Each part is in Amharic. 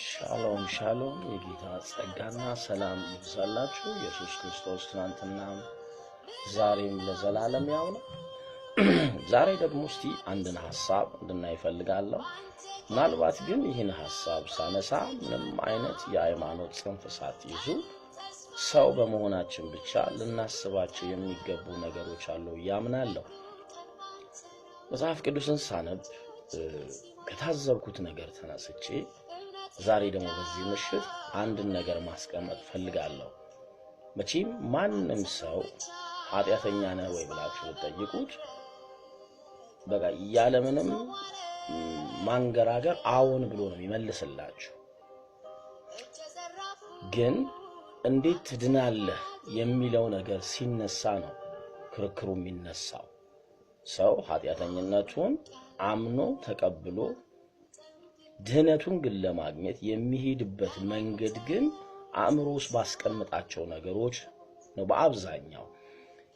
ሻሎም ሻሎም የጌታ ጸጋና ሰላም ይብዛላችሁ። ኢየሱስ ክርስቶስ ትናንትና ዛሬም ለዘላለም ያው ነው። ዛሬ ደግሞ እስቲ አንድን ሐሳብ እንድናይ ፈልጋለሁ። ምናልባት ግን ይህን ሐሳብ ሳነሳ ምንም አይነት የሃይማኖት ጽንፍ ሳትይዙ ሰው በመሆናችን ብቻ ልናስባቸው የሚገቡ ነገሮች አሉ ያምናለሁ። መጽሐፍ ቅዱስን ሳነብ ከታዘብኩት ነገር ተነስቼ ዛሬ ደግሞ በዚህ ምሽት አንድን ነገር ማስቀመጥ ፈልጋለሁ። መቼም ማንም ሰው ኃጢአተኛ ነህ ወይ ብላችሁ ብትጠይቁት በቃ ያለምንም ማንገራገር አዎን ብሎ ነው የሚመልስላችሁ። ግን እንዴት ትድናለህ የሚለው ነገር ሲነሳ ነው ክርክሩ የሚነሳው። ሰው ኃጢአተኝነቱን አምኖ ተቀብሎ ድህነቱን ግን ለማግኘት የሚሄድበት መንገድ ግን አእምሮስ ባስቀምጣቸው ነገሮች ነው በአብዛኛው።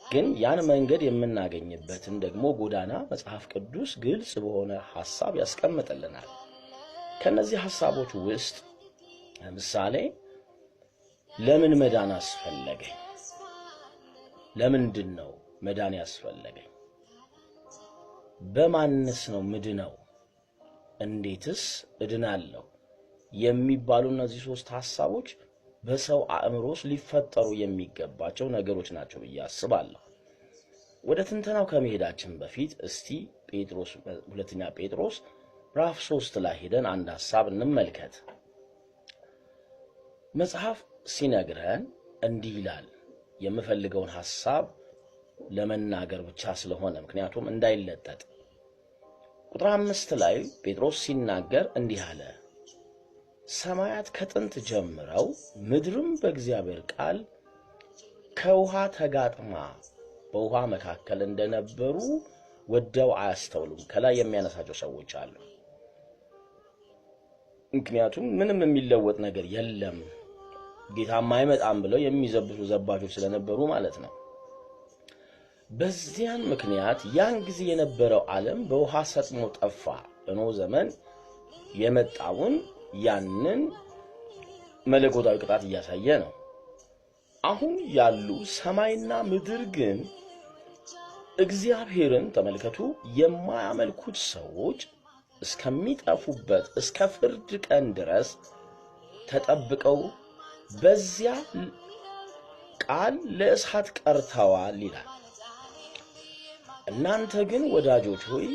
ግን ያን መንገድ የምናገኝበትን ደግሞ ጎዳና መጽሐፍ ቅዱስ ግልጽ በሆነ ሐሳብ ያስቀምጥልናል። ከነዚህ ሐሳቦች ውስጥ ለምሳሌ ለምን መዳን አስፈለገኝ? ለምንድን ነው መዳን ያስፈለገኝ? በማንስ ነው ምድነው? እንዴትስ እድናለሁ? የሚባሉ እነዚህ ሶስት ሐሳቦች በሰው አእምሮስ ሊፈጠሩ የሚገባቸው ነገሮች ናቸው ብዬ አስባለሁ። ወደ ትንተናው ከመሄዳችን በፊት እስቲ ሁለተኛ ጴጥሮስ ምዕራፍ 3 ላይ ሄደን አንድ ሐሳብ እንመልከት። መጽሐፍ ሲነግረን እንዲህ ይላል። የምፈልገውን ሐሳብ ለመናገር ብቻ ስለሆነ ምክንያቱም እንዳይለጠጥ ቁጥር 5 ላይ ጴጥሮስ ሲናገር እንዲህ አለ። ሰማያት ከጥንት ጀምረው ምድርም በእግዚአብሔር ቃል ከውሃ ተጋጥማ በውሃ መካከል እንደነበሩ ወደው አያስተውሉም። ከላይ የሚያነሳቸው ሰዎች አሉ። ምክንያቱም ምንም የሚለወጥ ነገር የለም ጌታም አይመጣም ብለው የሚዘብቱ ዘባቾች ስለነበሩ ማለት ነው። በዚያን ምክንያት ያን ጊዜ የነበረው ዓለም በውሃ ሰጥሞ ጠፋ። በኖህ ዘመን የመጣውን ያንን መለኮታዊ ቅጣት እያሳየ ነው። አሁን ያሉ ሰማይና ምድር ግን እግዚአብሔርን ተመልከቱ የማያመልኩት ሰዎች እስከሚጠፉበት እስከ ፍርድ ቀን ድረስ ተጠብቀው በዚያ ቃል ለእሳት ቀርተዋል ይላል። እናንተ ግን ወዳጆች ሆይ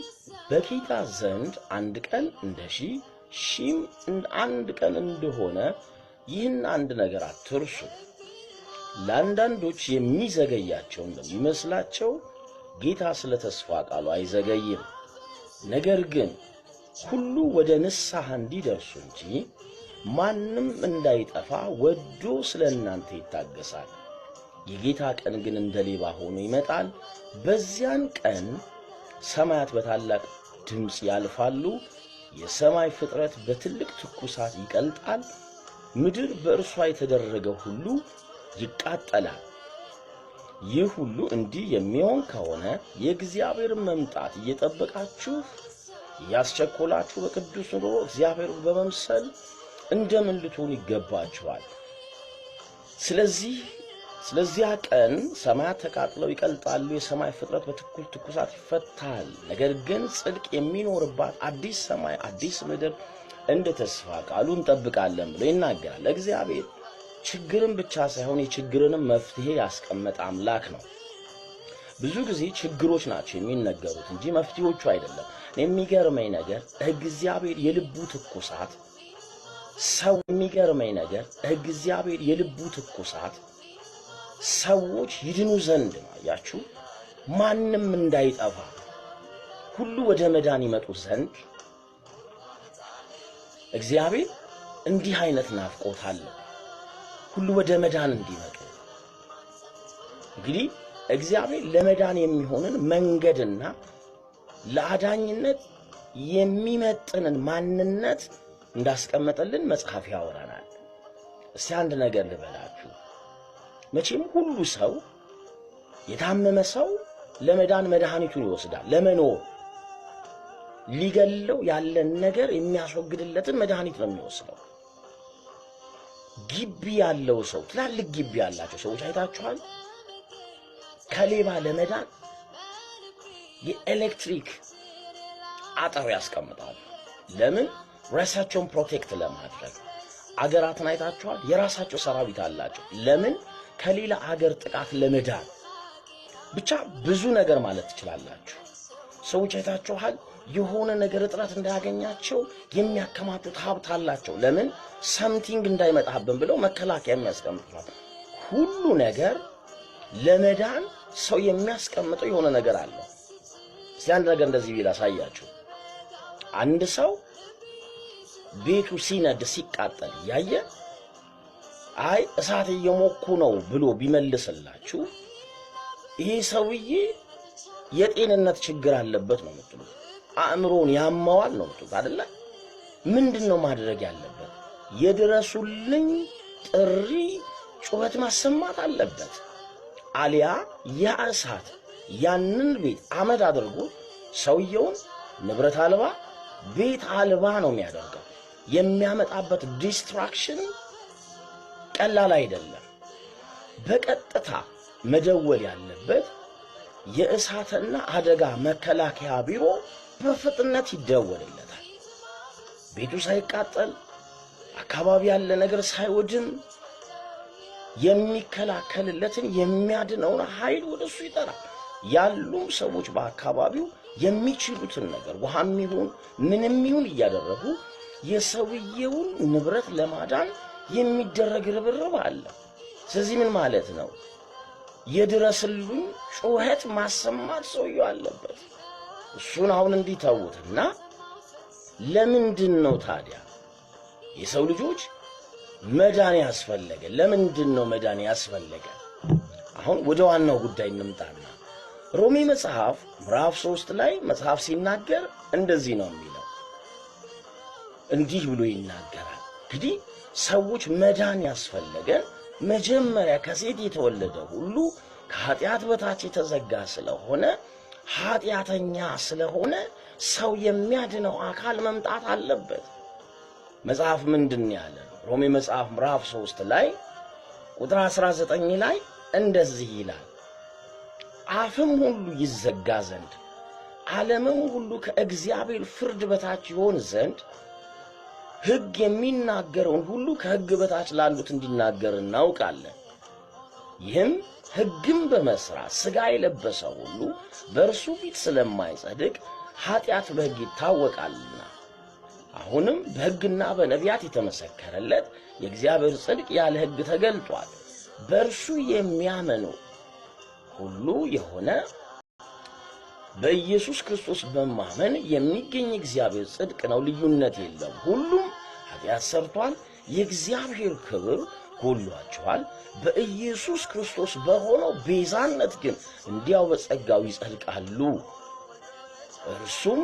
በጌታ ዘንድ አንድ ቀን እንደ ሺህም አንድ ቀን እንደሆነ ይህን አንድ ነገር አትርሱ። ለአንዳንዶች የሚዘገያቸው እንደሚመስላቸው ጌታ ስለ ተስፋ ቃሉ አይዘገይም። ነገር ግን ሁሉ ወደ ንስሐ እንዲደርሱ እንጂ ማንም እንዳይጠፋ ወዶ ስለ እናንተ ይታገሳል። የጌታ ቀን ግን እንደ ሌባ ሆኖ ይመጣል። በዚያን ቀን ሰማያት በታላቅ ድምፅ ያልፋሉ፣ የሰማይ ፍጥረት በትልቅ ትኩሳት ይቀልጣል፣ ምድር በእርሷ የተደረገው ሁሉ ይቃጠላል። ይህ ሁሉ እንዲህ የሚሆን ከሆነ የእግዚአብሔር መምጣት እየጠበቃችሁ ያስቸኮላችሁ በቅዱስ ኑሮ እግዚአብሔር በመምሰል እንደምን ልትሆኑ ይገባችኋል። ስለዚያ ቀን ሰማያት ተቃጥለው ይቀልጣሉ፣ የሰማይ ፍጥረት በትኩስ ትኩሳት ይፈታል። ነገር ግን ጽድቅ የሚኖርባት አዲስ ሰማይ አዲስ ምድር እንደ ተስፋ ቃሉ እንጠብቃለን ብሎ ይናገራል። እግዚአብሔር ችግርን ብቻ ሳይሆን የችግርንም መፍትሄ ያስቀመጠ አምላክ ነው። ብዙ ጊዜ ችግሮች ናቸው የሚነገሩት እንጂ መፍትሄዎቹ አይደለም። የሚገርመኝ ነገር እግዚአብሔር የልቡ ትኩሳት ሰው የሚገርመኝ ነገር እግዚአብሔር የልቡ ትኩሳት ሰዎች ይድኑ ዘንድ ነው። ያችሁ ማንም እንዳይጠፋ ሁሉ ወደ መዳን ይመጡ ዘንድ እግዚአብሔር እንዲህ አይነት ናፍቆት አለው። ሁሉ ወደ መዳን እንዲመጡ እንግዲህ እግዚአብሔር ለመዳን የሚሆንን መንገድና ለአዳኝነት የሚመጥንን ማንነት እንዳስቀመጠልን መጽሐፍ ያወራናል። እስቲ አንድ ነገር ልበላችሁ። መቼም ሁሉ ሰው የታመመ ሰው ለመዳን መድኃኒቱን ይወስዳል። ለመኖር ሊገለው ያለን ነገር የሚያስወግድለትን መድኃኒት ነው የሚወስደው። ግቢ ያለው ሰው ትላልቅ ግቢ ያላቸው ሰዎች አይታችኋል። ከሌባ ለመዳን የኤሌክትሪክ አጥር ያስቀምጣሉ። ለምን? ራሳቸውን ፕሮቴክት ለማድረግ። አገራትን አይታችኋል። የራሳቸው ሰራዊት አላቸው። ለምን? ከሌላ አገር ጥቃት ለመዳን። ብቻ ብዙ ነገር ማለት ትችላላችሁ። ሰዎች አይታችኋል። የሆነ ነገር እጥረት እንዳያገኛቸው የሚያከማቹት ሀብት አላቸው። ለምን? ሰምቲንግ እንዳይመጣብን ብለው መከላከያ የሚያስቀምጡት። ሁሉ ነገር ለመዳን ሰው የሚያስቀምጠው የሆነ ነገር አለ። እስቲ አንድ ነገር እንደዚህ ቢል አሳያችሁ። አንድ ሰው ቤቱ ሲነድ ሲቃጠል ያየ አይ እሳት እየሞኩ ነው ብሎ ቢመልስላችሁ ይሄ ሰውዬ የጤንነት ችግር አለበት ነው የምትሉት። አእምሮን ያማዋል ነው የምትሉት አይደለ? ምንድነው ማድረግ ያለበት? የድረሱልኝ ጥሪ ጩኸት ማሰማት አለበት። አሊያ ያ እሳት ያንን ቤት አመድ አድርጎ ሰውየውን ንብረት አልባ ቤት አልባ ነው የሚያደርገው። የሚያመጣበት ዲስትራክሽን ቀላል አይደለም። በቀጥታ መደወል ያለበት የእሳትና አደጋ መከላከያ ቢሮ በፍጥነት ይደወልለታል። ቤቱ ሳይቃጠል አካባቢ ያለ ነገር ሳይወድም የሚከላከልለትን የሚያድነውን ኃይል ወደሱ ይጠራል። ያሉም ሰዎች በአካባቢው የሚችሉትን ነገር ውሃም ይሁን ምንም ይሁን እያደረጉ የሰውየውን ንብረት ለማዳን የሚደረግ ርብርብ አለ። ስለዚህ ምን ማለት ነው? የድረስልኝ ጩኸት ማሰማት ሰውየው አለበት። እሱን አሁን እንዲታውትና ለምንድን ነው ታዲያ የሰው ልጆች መዳን ያስፈለገ? ለምንድን ነው መዳን ያስፈለገ? አሁን ወደ ዋናው ጉዳይ እንምጣና ሮሜ መጽሐፍ ምዕራፍ 3 ላይ መጽሐፍ ሲናገር እንደዚህ ነው የሚለው። እንዲህ ብሎ ይናገራል። እንግዲህ ሰዎች መዳን ያስፈለገ መጀመሪያ ከሴት የተወለደ ሁሉ ከኃጢአት በታች የተዘጋ ስለሆነ ኃጢአተኛ ስለሆነ ሰው የሚያድነው አካል መምጣት አለበት። መጽሐፍ ምንድን ያለ? ሮሜ መጽሐፍ ምዕራፍ 3 ላይ ቁጥር 19 ላይ እንደዚህ ይላል፣ አፍም ሁሉ ይዘጋ ዘንድ ዓለምም ሁሉ ከእግዚአብሔር ፍርድ በታች ይሆን ዘንድ ሕግ የሚናገረውን ሁሉ ከሕግ በታች ላሉት እንዲናገር እናውቃለን። ይህም ሕግም በመስራት ሥጋ የለበሰ ሁሉ በእርሱ ፊት ስለማይጸድቅ ኃጢአት በሕግ ይታወቃልና፣ አሁንም በሕግና በነቢያት የተመሰከረለት የእግዚአብሔር ጽድቅ ያለ ሕግ ተገልጧል። በእርሱ የሚያምኑ ሁሉ የሆነ በኢየሱስ ክርስቶስ በማመን የሚገኝ እግዚአብሔር ጽድቅ ነው፣ ልዩነት የለም። ሁሉም ኃጢአት ሰርቷል፣ የእግዚአብሔር ክብር ጎሏቸዋል። በኢየሱስ ክርስቶስ በሆነው ቤዛነት ግን እንዲያው በጸጋው ይጸድቃሉ። እርሱም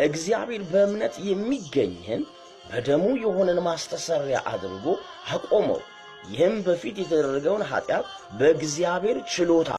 እግዚአብሔር በእምነት የሚገኝን በደሙ የሆነን ማስተሰሪያ አድርጎ አቆመው። ይህም በፊት የተደረገውን ኃጢአት በእግዚአብሔር ችሎታ